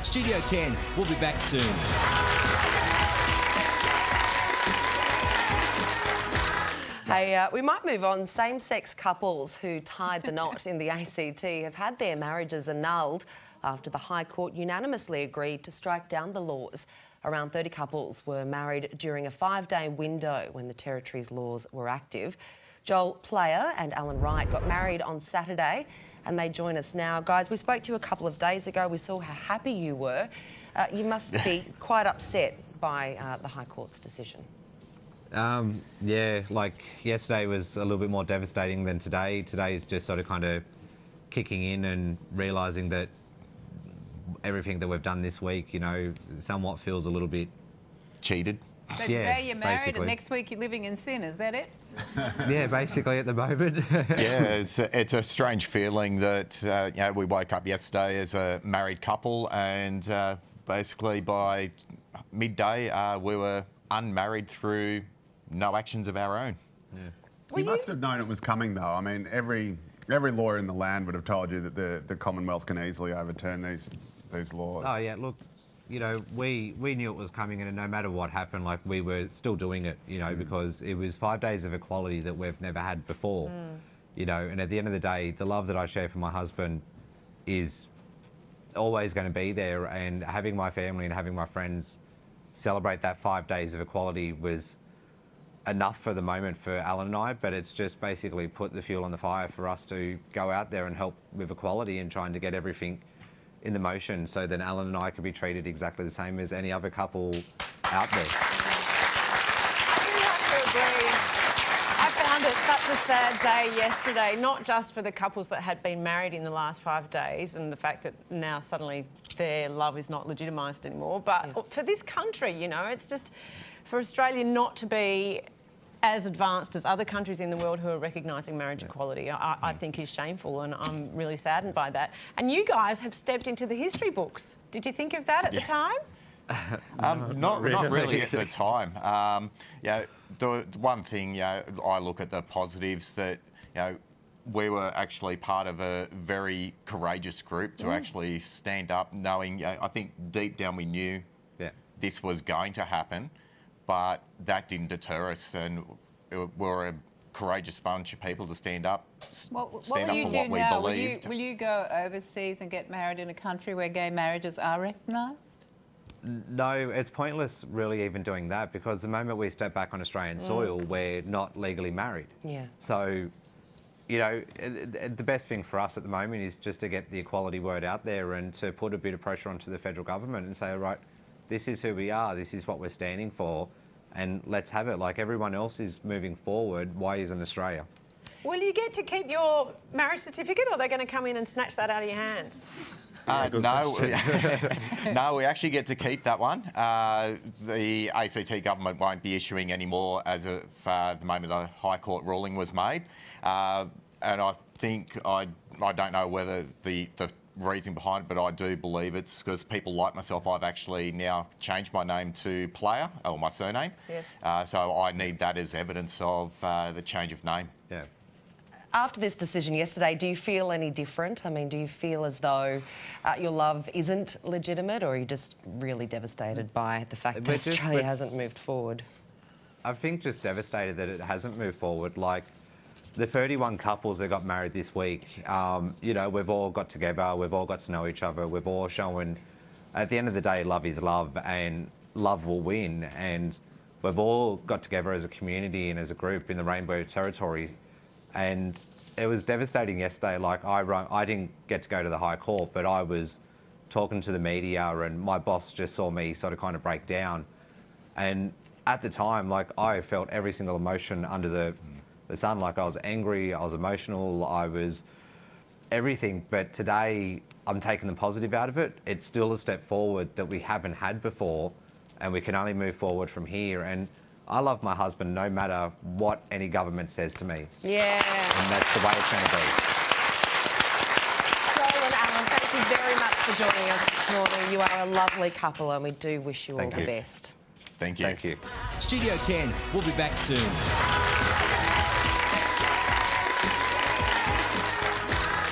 Studio 10, we'll be back soon. Hey, we might move on. Same-sex couples who tied the knot in the ACT have had their marriages annulled after the High Court unanimously agreed to strike down the laws. Around 30 couples were married during a 5-day window when the Territory's laws were active. Joel Player and Alan Wright got married on Saturday and they join us now. Guys, we spoke to you a couple of days ago. We saw how happy you were. You must be quite upset by the High Court's decision. Yeah, like yesterday was a little bit more devastating than today. Today is just sort of kind of kicking in and realising that everything that we've done this week, you know, somewhat feels a little bit cheated. So yeah, today you're married basically. and next week you're living in sin, is that it? Yeah, basically at the moment. Yeah, it's a strange feeling that you know, we woke up yesterday as a married couple and basically by midday we were unmarried through no actions of our own. Yeah. You must have known it was coming, though. I mean, every lawyer in the land would have told you that the Commonwealth can easily overturn these laws. Oh yeah, look, you know, we knew it was coming, and no matter what happened, like we were still doing it, you know, because it was 5 days of equality that we've never had before, you know. And at the end of the day, the love that I share for my husband is always going to be there, and having my family and having my friends celebrate that 5 days of equality was enough for the moment for Alan and I, but it's just basically put the fuel on the fire for us to go out there and help with equality and trying to get everything in the motion so then Alan and I can be treated exactly the same as any other couple out there. I do have to agree. I found it such a sad day yesterday, not just for the couples that had been married in the last 5 days and the fact that now suddenly their love is not legitimised anymore, but for this country, you know, it's just for Australia not to be as advanced as other countries in the world who are recognising marriage equality, I think is shameful, and I'm really saddened by that. And you guys have stepped into the history books. Did you think of that at the time? Not really at the time. Yeah, the one thing, you know, I look at the positives that, you know, we were actually part of a very courageous group to actually stand up, knowing, you know, I think deep down we knew this was going to happen, but that didn't deter us, and we're a courageous bunch of people to stand up, What will stand up you for do what we now? believed. Will you go overseas and get married in a country where gay marriages are recognised? No, it's pointless really even doing that, because the moment we step back on Australian soil, we're not legally married. Yeah. So, you know, the best thing for us at the moment is just to get the equality word out there and to put a bit of pressure onto the federal government and say, right, this is who we are, this is what we're standing for, and let's have it. Like everyone else is moving forward, why isn't Australia? Will you get to keep your marriage certificate, or are they going to come in and snatch that out of your hands? No, no, we actually get to keep that one. The ACT government won't be issuing any more as of the moment the High Court ruling was made. And I think, I don't know whether the reason behind it, but I do believe it's because people like myself, I've actually now changed my name to Player, or my surname. Yes. So I need that as evidence of the change of name. Yeah. After this decision yesterday, do you feel any different? I mean, do you feel as though your love isn't legitimate, or are you just really devastated by the fact that Australia hasn't moved forward? I think just devastated that it hasn't moved forward. Like the 31 couples that got married this week, you know, we've all got together, we've all got to know each other, we've all shown, at the end of the day, love is love and love will win. And we've all got together as a community and as a group in the Rainbow Territory. And it was devastating yesterday. Like I didn't get to go to the High Court, but I was talking to the media and my boss just saw me sort of kind of break down. And at the time, like I felt every single emotion under the sun. Like I was angry, I was emotional, I was everything. But today I'm taking the positive out of it. It's still a step forward that we haven't had before, and we can only move forward from here. And I love my husband no matter what any government says to me. Yeah. And that's the way it's going to be. Joel and Alan, thank you very much for joining us this morning. You are a lovely couple, and we do wish you all the best. Thank you. Thank you. Studio 10, we'll be back soon.